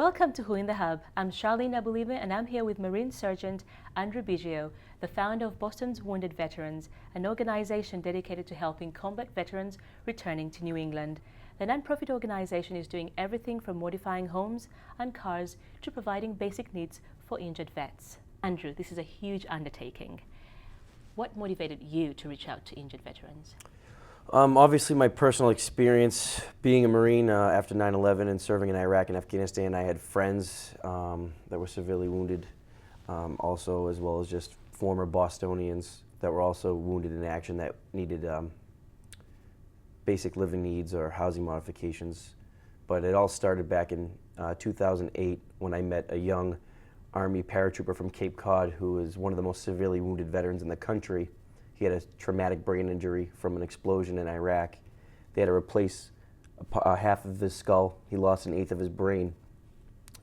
Welcome to Who in the Hub. I'm Sharline Nabulime and I'm here with Marine Sergeant Andrew Biggio, the founder of Boston's Wounded Veterans, an organization dedicated to helping combat veterans returning to New England. The nonprofit organization is doing everything from modifying homes and cars to providing basic needs for injured vets. Andrew, this is a huge undertaking. What motivated you to reach out to injured veterans? Obviously, my personal experience being a Marine after 9/11 and serving in Iraq and Afghanistan, I had friends that were severely wounded, also, as well as just former Bostonians that were also wounded in action that needed basic living needs or housing modifications. But it all started back in 2008 when I met a young Army paratrooper from Cape Cod who is one of the most severely wounded veterans in the country. He had a traumatic brain injury from an explosion in Iraq. They had to replace half of his skull. He lost an eighth of his brain,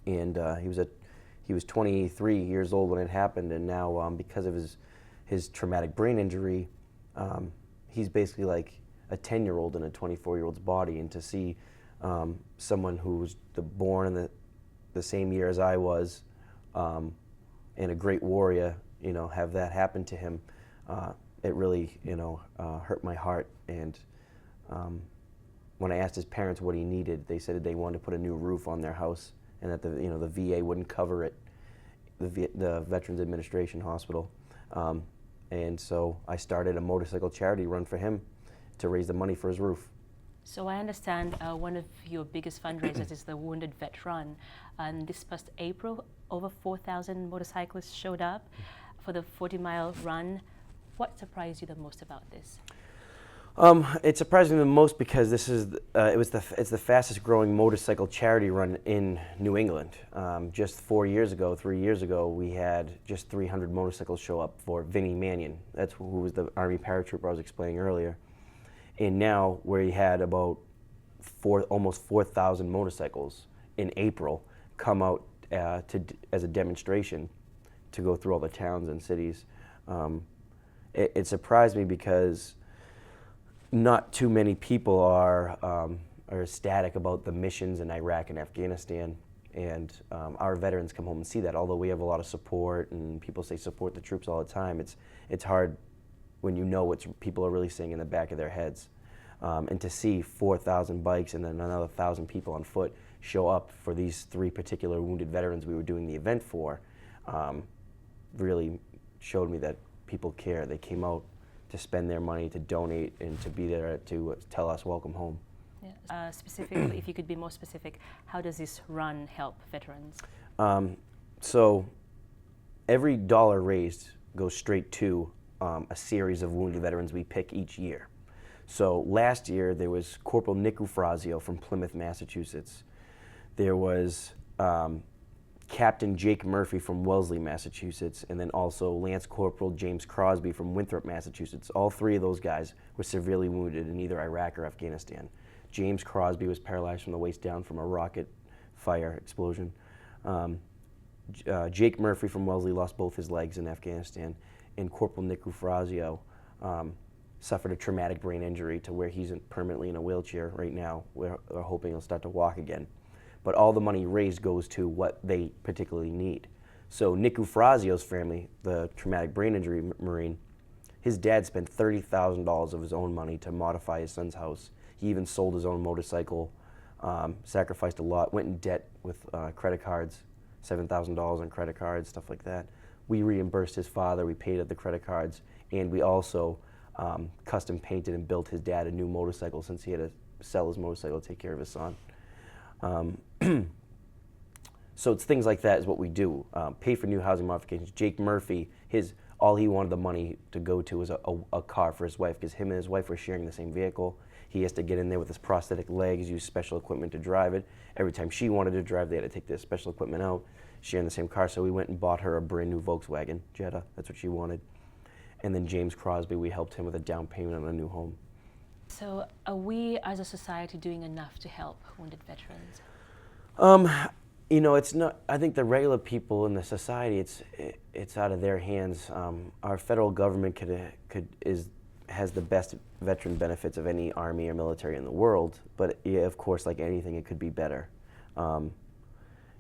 and he was 23 years old when it happened. And now, because of his traumatic brain injury, he's basically like a 10-year-old in a 24-year-old's body. And to see someone who was born in the same year as I was, and a great warrior, have that happen to him. It really, hurt my heart. And when I asked his parents what he needed, they said they wanted to put a new roof on their house, and that the VA wouldn't cover it, the Veterans Administration Hospital. And so I started a motorcycle charity run for him to raise the money for his roof. So I understand one of your biggest fundraisers is the Wounded Vet Run, and this past April, over 4,000 motorcyclists showed up for the 40-mile run. What surprised you the most about this? It surprised me the most because this is it's the fastest growing motorcycle charity run in New England. Just 3 years ago, we had just 300 motorcycles show up for Vincent Mannion. That's who was the Army paratrooper I was explaining earlier. And now we had about almost 4,000 motorcycles in April come out as a demonstration to go through all the towns and cities. It surprised me because not too many people are ecstatic about the missions in Iraq and Afghanistan, and our veterans come home and see that. Although we have a lot of support and people say support the troops all the time, it's hard when you know what people are really saying in the back of their heads. And to see 4,000 bikes and then another 1,000 people on foot show up for these 3 particular wounded veterans we were doing the event for really showed me that people care. They came out to spend their money, to donate, and to be there to tell us welcome home. Yeah. Specifically, if you could be more specific, how does this run help veterans? So every dollar raised goes straight to a series of wounded veterans we pick each year. So last year there was Corporal Nick Ufrazio from Plymouth, Massachusetts. There was Captain Jake Murphy from Wellesley, Massachusetts, and then also Lance Corporal James Crosby from Winthrop, Massachusetts. All 3 of those guys were severely wounded in either Iraq or Afghanistan. James Crosby was paralyzed from the waist down from a rocket fire explosion. Jake Murphy from Wellesley lost both his legs in Afghanistan, and Corporal Nick Ufrazio suffered a traumatic brain injury to where he's permanently in a wheelchair right now. We're hoping he'll start to walk again. But all the money raised goes to what they particularly need. So Nick Ufrazio's family, the traumatic brain injury Marine, his dad spent $30,000 of his own money to modify his son's house. He even sold his own motorcycle, sacrificed a lot, went in debt with credit cards, $7,000 on credit cards, stuff like that. We reimbursed his father, we paid up the credit cards, and we also custom painted and built his dad a new motorcycle since he had to sell his motorcycle to take care of his son. So it's things like that is what we do. Pay for new housing modifications. Jake Murphy, all he wanted the money to go to was a car for his wife, because him and his wife were sharing the same vehicle. He has to get in there with his prosthetic legs, use special equipment to drive it. Every time she wanted to drive, they had to take their special equipment out, sharing the same car. So we went and bought her a brand new Volkswagen Jetta. That's what she wanted. And then James Crosby, we helped him with a down payment on a new home. So are we as a society doing enough to help wounded veterans? It's not. I think the regular people in the society, it's out of their hands. Our federal government has the best veteran benefits of any army or military in the world, but yeah, of course, like anything, it could be better.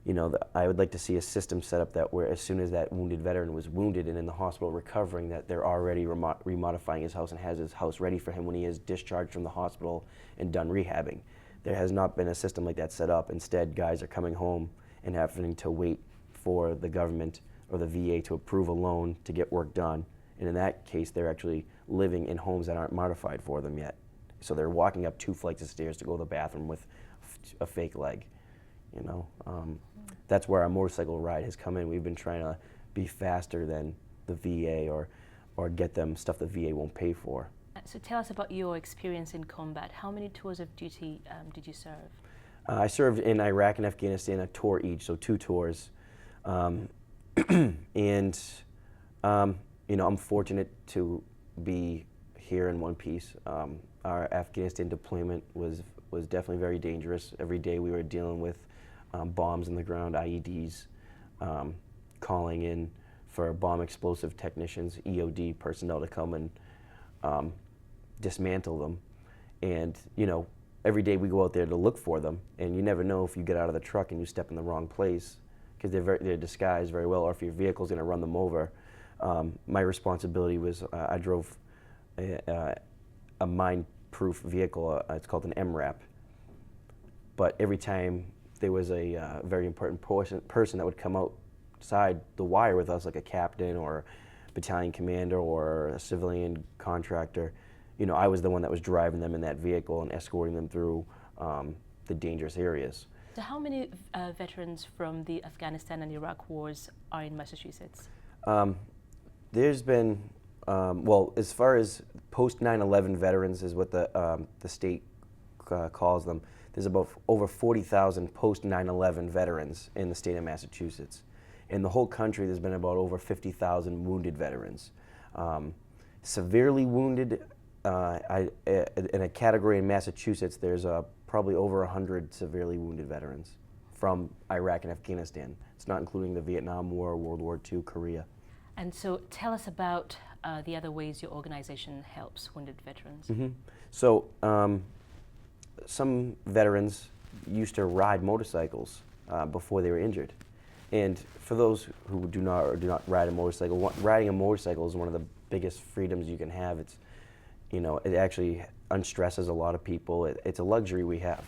I would like to see a system set up that where as soon as that wounded veteran was wounded and in the hospital recovering, that they're already remodifying his house and has his house ready for him when he is discharged from the hospital and done rehabbing. There has not been a system like that set up. Instead, guys are coming home and having to wait for the government or the VA to approve a loan to get work done. And in that case, they're actually living in homes that aren't modified for them yet. So they're walking up 2 flights of stairs to go to the bathroom with a fake leg. That's where our motorcycle ride has come in. We've been trying to be faster than the VA or get them stuff the VA won't pay for. So tell us about your experience in combat. How many tours of duty did you serve? I served in Iraq and Afghanistan, a tour each, so 2 tours. And I'm fortunate to be here in one piece. Our Afghanistan deployment was definitely very dangerous. Every day we were dealing with bombs in the ground, IEDs, calling in for bomb explosive technicians, EOD personnel to come and dismantle them. And every day we go out there to look for them, and you never know if you get out of the truck and you step in the wrong place, because they're disguised very well, or if your vehicle's going to run them over. My responsibility was I drove a mine-proof vehicle. It's called an MRAP. But every time there was a very important person that would come outside the wire with us, like a captain or battalion commander or a civilian contractor, I was the one that was driving them in that vehicle and escorting them through the dangerous areas. So how many veterans from the Afghanistan and Iraq wars are in Massachusetts? There's been, as far as post 9/11 veterans is what the state calls them, there's about over 40,000 post 9/11 veterans in the state of Massachusetts. In the whole country, there's been about over 50,000 wounded veterans. Severely wounded, in a category in Massachusetts, there's probably over 100 severely wounded veterans from Iraq and Afghanistan. It's not including the Vietnam War, World War II, Korea. And so tell us about the other ways your organization helps wounded veterans. Mm-hmm. So some veterans used to ride motorcycles before they were injured. And for those who do not ride a motorcycle, riding a motorcycle is one of the biggest freedoms you can have. It's, it actually unstresses a lot of people. It's a luxury we have.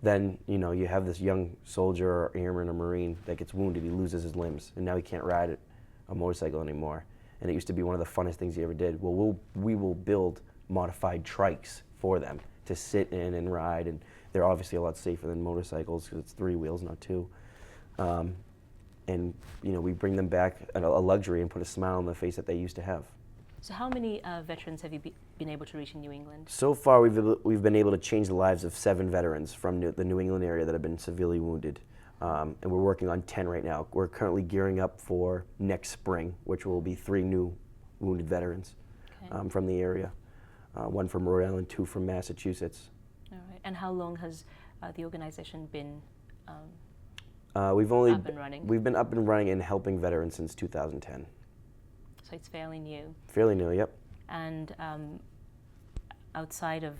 Then, you have this young soldier or airman or Marine that gets wounded, he loses his limbs, and now he can't ride a motorcycle anymore. And it used to be one of the funnest things he ever did. Well, we will build modified trikes for them to sit in and ride, and they're obviously a lot safer than motorcycles because it's 3 wheels, not 2. And we bring them back a luxury and put a smile on the face that they used to have. So how many veterans have you been able to reach in New England? So far, we've been able to change the lives of 7 veterans from the New England area that have been severely wounded. And we're working on 10 right now. We're currently gearing up for next spring, which will be 3 new wounded veterans from the area. 1 from Rhode Island, 2 from Massachusetts. All right. And how long has the organization been up and running? We've been up and running and helping veterans since 2010. So it's fairly new. Fairly new, yep. And outside of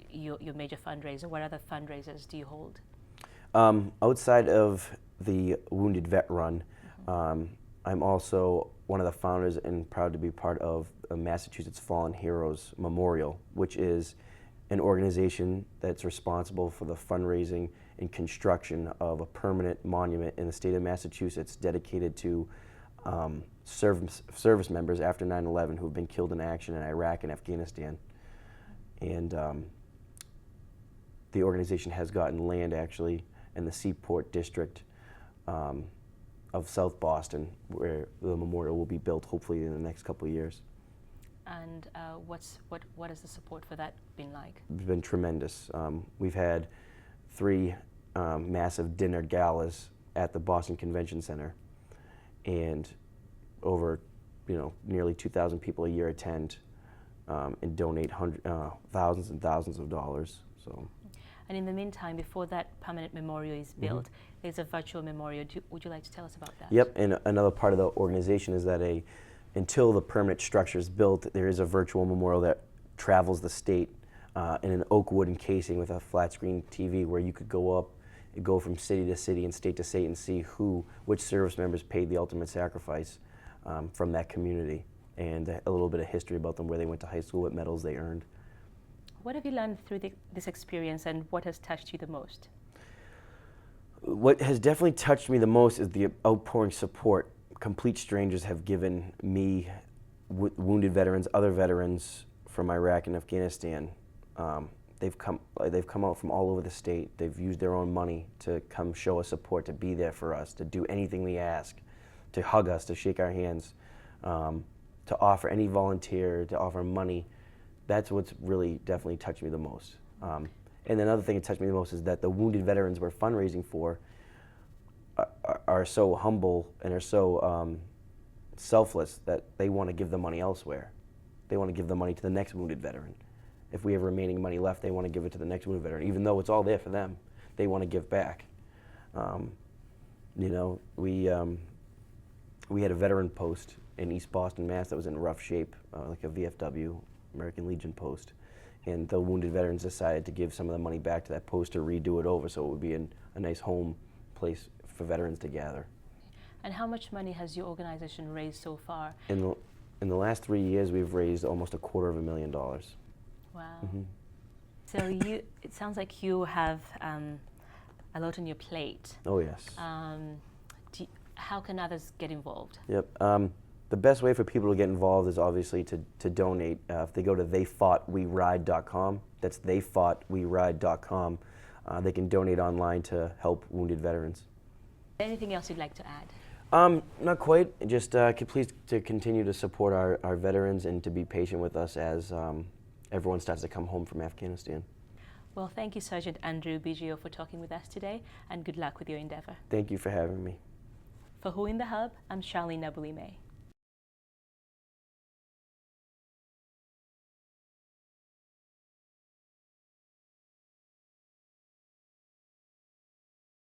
your major fundraiser, what other fundraisers do you hold? Outside of the Wounded Vet Run, I'm also one of the founders and proud to be part of a Massachusetts Fallen Heroes Memorial, which is an organization that's responsible for the fundraising and construction of a permanent monument in the state of Massachusetts dedicated to service members after 9/11 who have been killed in action in Iraq and Afghanistan. And the organization has gotten land actually in the Seaport District of South Boston, where the memorial will be built hopefully in the next couple of years. And what has the support for that been like? It's been tremendous. We've had 3 massive dinner galas at the Boston Convention Center, and over nearly 2,000 people a year attend and donate thousands and thousands of dollars. So. And in the meantime, before that permanent memorial is built, there's a virtual memorial. Would you like to tell us about that? Yep, and another part of the organization is that until the permanent structure is built, there is a virtual memorial that travels the state in an oak wood encasing with a flat screen TV where you could go up go from city to city and state to state and see which service members paid the ultimate sacrifice from that community, and a little bit of history about them, where they went to high school, what medals they earned. What have you learned through this experience, and what has touched you the most? What has definitely touched me the most is the outpouring support complete strangers have given me, wounded veterans, other veterans from Iraq and Afghanistan. They've come out from all over the state. They've used their own money to come show us support, to be there for us, to do anything we ask, to hug us, to shake our hands, to offer any volunteer, to offer money. That's what's really definitely touched me the most. And another thing that touched me the most is that the wounded veterans we're fundraising for are so humble and are so selfless that they want to give the money elsewhere. They want to give the money to the next wounded veteran. If we have remaining money left, they want to give it to the next wounded veteran. Even though it's all there for them, they want to give back. You know, we had a veteran post in East Boston, Mass. that was in rough shape, like a VFW, American Legion post. And the wounded veterans decided to give some of the money back to that post to redo it over, so it would be a nice home place for veterans to gather. And how much money has your organization raised so far? In the last 3 years, we've raised almost $250,000. Wow. Mm-hmm. So it sounds like you have a lot on your plate. Oh, yes. How can others get involved? Yep. The best way for people to get involved is obviously to donate. If they go to theyfoughtweride.com, that's theyfoughtweride.com, they can donate online to help wounded veterans. Anything else you'd like to add? Not quite. Just please to continue to support our veterans and to be patient with us as everyone starts to come home from Afghanistan. Well, thank you, Sergeant Andrew Biggio, for talking with us today, and good luck with your endeavor. Thank you for having me. For Who in the Hub, I'm Sharline Nabulime.